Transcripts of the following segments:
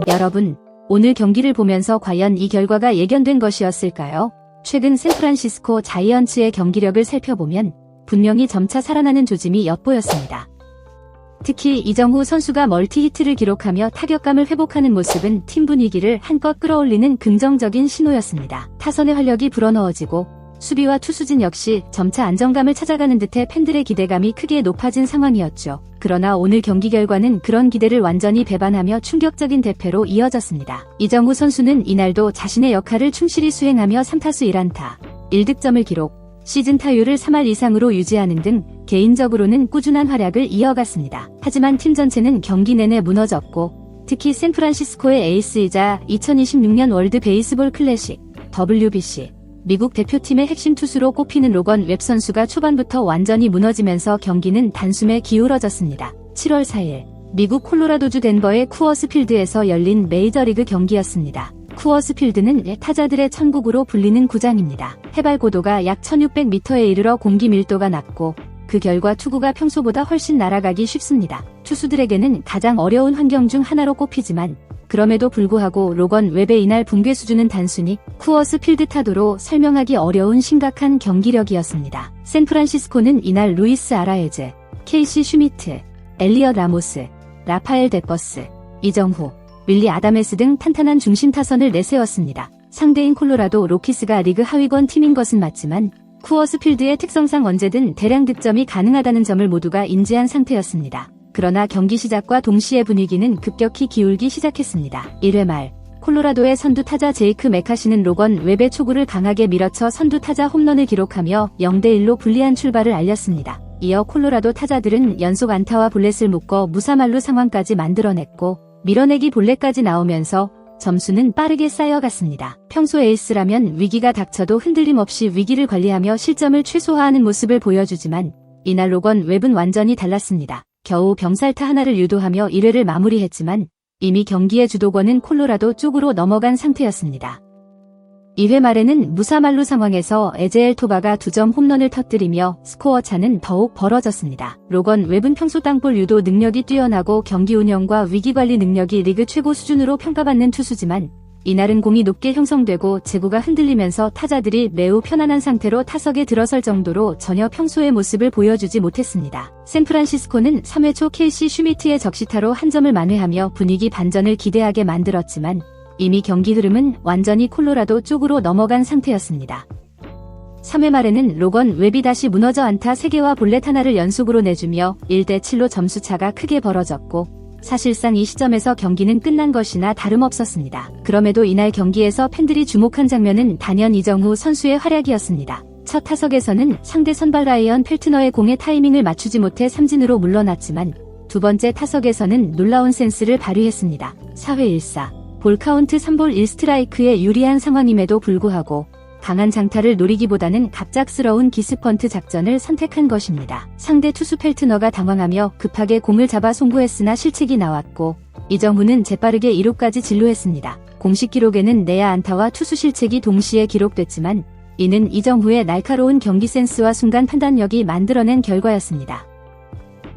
여러분, 오늘 경기를 보면서 과연 이 결과가 예견된 것이었을까요? 최근 샌프란시스코 자이언츠의 경기력을 살펴보면 분명히 점차 살아나는 조짐이 엿보였습니다. 특히 이정후 선수가 멀티히트를 기록하며 타격감을 회복하는 모습은 팀 분위기를 한껏 끌어올리는 긍정적인 신호였습니다. 타선의 활력이 불어넣어지고 수비와 투수진 역시 점차 안정감을 찾아가는 듯해 팬들의 기대감이 크게 높아진 상황이었죠. 그러나 오늘 경기 결과는 그런 기대를 완전히 배반하며 충격적인 대패로 이어졌습니다. 이정후 선수는 이날도 자신의 역할을 충실히 수행하며 3타수 1안타, 1득점을 기록, 시즌 타율을 3할 이상으로 유지하는 등 개인적으로는 꾸준한 활약을 이어갔습니다. 하지만 팀 전체는 경기 내내 무너졌고 특히 샌프란시스코의 에이스이자 2026년 월드 베이스볼 클래식, WBC, 미국 대표팀의 핵심 투수로 꼽히는 로건 웹 선수가 초반부터 완전히 무너지면서 경기는 단숨에 기울어졌습니다. 7월 4일, 미국 콜로라도주 덴버의 쿠어스 필드에서 열린 메이저리그 경기였습니다. 쿠어스 필드는 타자들의 천국으로 불리는 구장입니다. 해발 고도가 약 1600m에 이르러 공기 밀도가 낮고 그 결과 투구가 평소보다 훨씬 날아가기 쉽습니다. 투수들에게는 가장 어려운 환경 중 하나로 꼽히지만 그럼에도 불구하고 로건 웹의 이날 붕괴 수준은 단순히 쿠어스 필드 타도로 설명하기 어려운 심각한 경기력이었습니다. 샌프란시스코는 이날 루이스 아라에즈, 케이시 슈미트, 엘리엇 라모스, 라파엘 데버스, 이정후, 윌리 아다메스 등 탄탄한 중심 타선을 내세웠습니다. 상대인 콜로라도 로키스가 리그 하위권 팀인 것은 맞지만 쿠어스 필드의 특성상 언제든 대량 득점이 가능하다는 점을 모두가 인지한 상태였습니다. 그러나 경기 시작과 동시에 분위기는 급격히 기울기 시작했습니다. 1회 말, 콜로라도의 선두 타자 제이크 메카시는 로건 웹의 초구를 강하게 밀어쳐 선두 타자 홈런을 기록하며 0대1로 불리한 출발을 알렸습니다. 이어 콜로라도 타자들은 연속 안타와 볼넷을 묶어 무사만루 상황까지 만들어냈고 밀어내기 볼넷까지 나오면서 점수는 빠르게 쌓여갔습니다. 평소 에이스라면 위기가 닥쳐도 흔들림 없이 위기를 관리하며 실점을 최소화하는 모습을 보여주지만 이날 로건 웹은 완전히 달랐습니다. 겨우 병살타 하나를 유도하며 1회를 마무리했지만 이미 경기의 주도권은 콜로라도 쪽으로 넘어간 상태였습니다. 2회 말에는 무사만루 상황에서 에제엘 토바가 2점 홈런을 터뜨리며 스코어 차는 더욱 벌어졌습니다. 로건 웹은 평소 땅볼 유도 능력이 뛰어나고 경기 운영과 위기관리 능력이 리그 최고 수준으로 평가받는 투수지만 이날은 공이 높게 형성되고 제구가 흔들리면서 타자들이 매우 편안한 상태로 타석에 들어설 정도로 전혀 평소의 모습을 보여주지 못했습니다. 샌프란시스코는 3회 초 케이시 슈미트의 적시타로 한 점을 만회하며 분위기 반전을 기대하게 만들었지만 이미 경기 흐름은 완전히 콜로라도 쪽으로 넘어간 상태였습니다. 3회 말에는 로건 웹이 다시 무너져 안타 3개와 볼넷 하나를 연속으로 내주며 1대7로 점수차가 크게 벌어졌고 사실상 이 시점에서 경기는 끝난 것이나 다름없었습니다. 그럼에도 이날 경기에서 팬들이 주목한 장면은 단연 이정후 선수의 활약이었습니다. 첫 타석에서는 상대 선발 라이언 펠트너의 공의 타이밍을 맞추지 못해 삼진으로 물러났지만 두 번째 타석에서는 놀라운 센스를 발휘했습니다. 4회 1사, 볼 카운트 3볼 1스트라이크의 유리한 상황임에도 불구하고 강한 장타를 노리기보다는 갑작스러운 기스펀트 작전을 선택한 것입니다. 상대 투수 펠트너가 당황하며 급하게 공을 잡아 송구했으나 실책이 나왔고 이정후는 재빠르게 2루까지 진루했습니다. 공식 기록에는 내야 안타와 투수 실책이 동시에 기록됐지만 이는 이정후의 날카로운 경기 센스와 순간 판단력이 만들어낸 결과였습니다.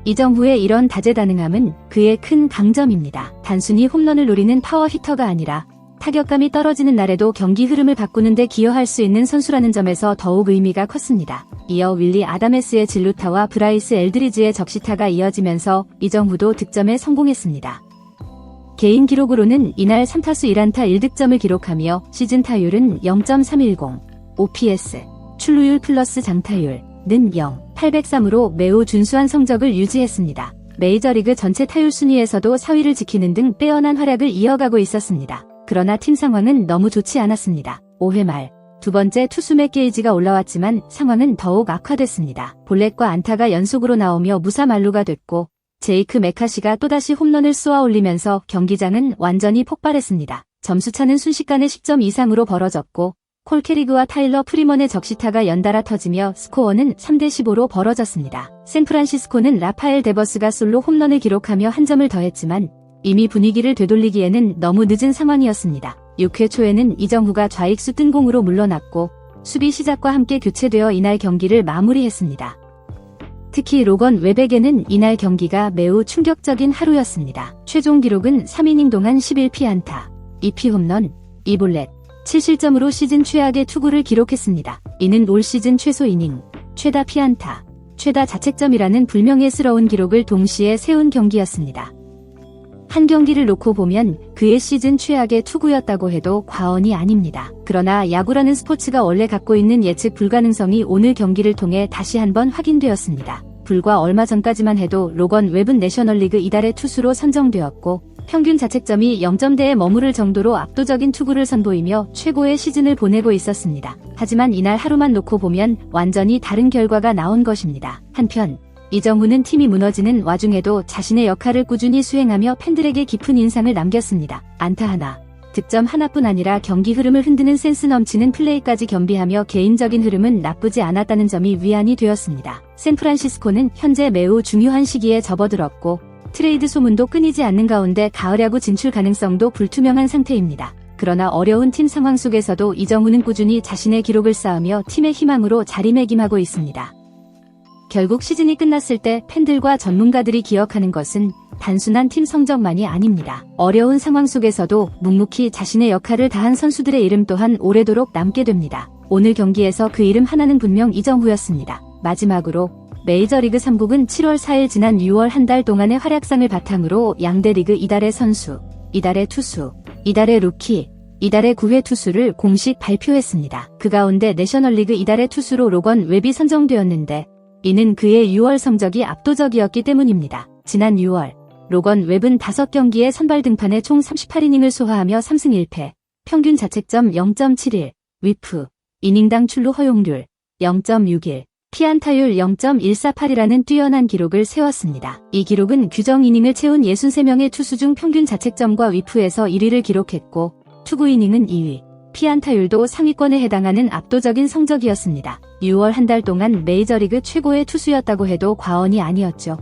이정후의 이런 다재다능함은 그의 큰 강점입니다. 단순히 홈런을 노리는 파워 히터가 아니라 타격감이 떨어지는 날에도 경기 흐름을 바꾸는 데 기여할 수 있는 선수라는 점에서 더욱 의미가 컸습니다. 이어 윌리 아다메스의 진루타와 브라이스 엘드리지의 적시타가 이어지면서 이정후도 득점에 성공했습니다. 개인 기록으로는 이날 3타수 1안타 1득점을 기록하며 시즌 타율은 0.310, OPS, 출루율 플러스 장타율은 0, 803으로 매우 준수한 성적을 유지했습니다. 메이저리그 전체 타율 순위에서도 4위를 지키는 등 빼어난 활약을 이어가고 있었습니다. 그러나 팀 상황은 너무 좋지 않았습니다. 5회 말, 두 번째 투수 맥 게이지가 올라왔지만 상황은 더욱 악화됐습니다. 볼넷과 안타가 연속으로 나오며 무사만루가 됐고 제이크 메카시가 또다시 홈런을 쏘아 올리면서 경기장은 완전히 폭발했습니다. 점수차는 순식간에 10점 이상으로 벌어졌고 콜 캐리그와 타일러 프리먼의 적시타가 연달아 터지며 스코어는 3대15로 벌어졌습니다. 샌프란시스코는 라파엘 데버스가 솔로 홈런을 기록하며 한 점을 더했지만 이미 분위기를 되돌리기에는 너무 늦은 상황이었습니다. 6회 초에는 이정후가 좌익수 뜬공으로 물러났고 수비 시작과 함께 교체되어 이날 경기를 마무리했습니다. 특히 로건 웹에게는 이날 경기가 매우 충격적인 하루였습니다. 최종 기록은 3이닝 동안 11피안타, 2피홈런, 2볼넷, 7실점으로 시즌 최악의 투구를 기록했습니다. 이는 올 시즌 최소 이닝, 최다 피안타, 최다 자책점이라는 불명예스러운 기록을 동시에 세운 경기였습니다. 한 경기를 놓고 보면 그의 시즌 최악의 투구였다고 해도 과언이 아닙니다. 그러나 야구라는 스포츠가 원래 갖고 있는 예측 불가능성이 오늘 경기를 통해 다시 한번 확인되었습니다. 불과 얼마 전까지만 해도 로건 웹은 내셔널리그 이달의 투수로 선정되었고 평균 자책점이 0점대에 머무를 정도로 압도적인 투구를 선보이며 최고의 시즌을 보내고 있었습니다. 하지만 이날 하루만 놓고 보면 완전히 다른 결과가 나온 것입니다. 한편 이정후는 팀이 무너지는 와중에도 자신의 역할을 꾸준히 수행하며 팬들에게 깊은 인상을 남겼습니다. 안타 하나, 득점 하나뿐 아니라 경기 흐름을 흔드는 센스 넘치는 플레이까지 겸비하며 개인적인 흐름은 나쁘지 않았다는 점이 위안이 되었습니다. 샌프란시스코는 현재 매우 중요한 시기에 접어들었고 트레이드 소문도 끊이지 않는 가운데 가을 야구 진출 가능성도 불투명한 상태입니다. 그러나 어려운 팀 상황 속에서도 이정후는 꾸준히 자신의 기록을 쌓으며 팀의 희망으로 자리매김하고 있습니다. 결국 시즌이 끝났을 때 팬들과 전문가들이 기억하는 것은 단순한 팀 성적만이 아닙니다. 어려운 상황 속에서도 묵묵히 자신의 역할을 다한 선수들의 이름 또한 오래도록 남게 됩니다. 오늘 경기에서 그 이름 하나는 분명 이정후였습니다. 마지막으로 메이저리그 3국은 7월 4일 지난 6월 한 달 동안의 활약상을 바탕으로 양대 리그 이달의 선수, 이달의 투수, 이달의 루키, 이달의 9회 투수를 공식 발표했습니다. 그 가운데 내셔널리그 이달의 투수로 로건 웹이 선정되었는데 이는 그의 6월 성적이 압도적이었기 때문입니다. 지난 6월 로건 웹은 5경기에 선발 등판에 총 38이닝을 소화하며 3승 1패, 평균 자책점 0.71, 위프, 이닝당 출루 허용률 0.61, 피안타율 0.148이라는 뛰어난 기록을 세웠습니다. 이 기록은 규정 이닝을 채운 63명의 투수 중 평균 자책점과 위프에서 1위를 기록했고 투구 이닝은 2위, 피안타율도 상위권에 해당하는 압도적인 성적이었습니다. 6월 한 달 동안 메이저리그 최고의 투수였다고 해도 과언이 아니었죠.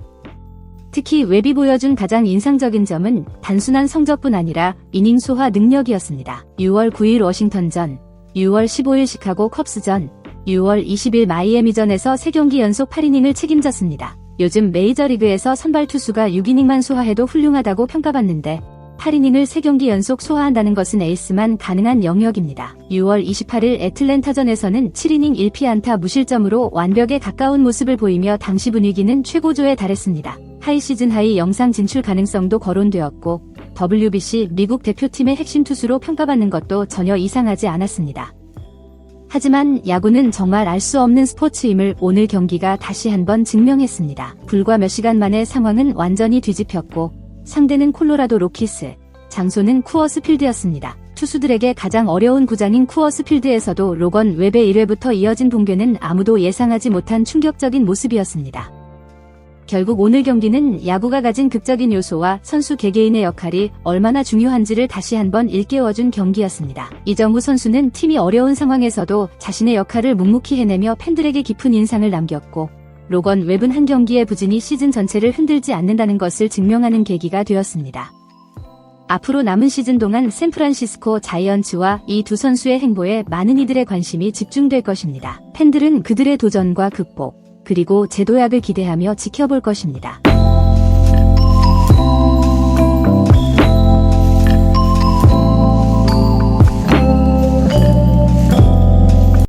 특히 웹이 보여준 가장 인상적인 점은 단순한 성적뿐 아니라 이닝 소화 능력이었습니다. 6월 9일 워싱턴전, 6월 15일 시카고 컵스전, 6월 20일 마이애미전에서 3경기 연속 8이닝을 책임졌습니다. 요즘 메이저리그에서 선발 투수가 6이닝만 소화해도 훌륭하다고 평가받는데 8이닝을 3경기 연속 소화한다는 것은 에이스만 가능한 영역입니다. 6월 28일 애틀랜타전에서는 7이닝 1피안타 무실점으로 완벽에 가까운 모습을 보이며 당시 분위기는 최고조에 달했습니다. 하이 시즌 하이 영상 진출 가능성도 거론되었고 WBC 미국 대표팀의 핵심 투수로 평가받는 것도 전혀 이상하지 않았습니다. 하지만 야구는 정말 알 수 없는 스포츠임을 오늘 경기가 다시 한번 증명했습니다. 불과 몇 시간 만에 상황은 완전히 뒤집혔고 상대는 콜로라도 로키스, 장소는 쿠어스 필드였습니다. 투수들에게 가장 어려운 구장인 쿠어스 필드에서도 로건 웹의 1회부터 이어진 붕괴는 아무도 예상하지 못한 충격적인 모습이었습니다. 결국 오늘 경기는 야구가 가진 극적인 요소와 선수 개개인의 역할이 얼마나 중요한지를 다시 한번 일깨워준 경기였습니다. 이정후 선수는 팀이 어려운 상황에서도 자신의 역할을 묵묵히 해내며 팬들에게 깊은 인상을 남겼고 로건 웹은 한 경기의 부진이 시즌 전체를 흔들지 않는다는 것을 증명하는 계기가 되었습니다. 앞으로 남은 시즌 동안 샌프란시스코 자이언츠와 이 두 선수의 행보에 많은 이들의 관심이 집중될 것입니다. 팬들은 그들의 도전과 극복, 그리고 재도약을 기대하며 지켜볼 것입니다.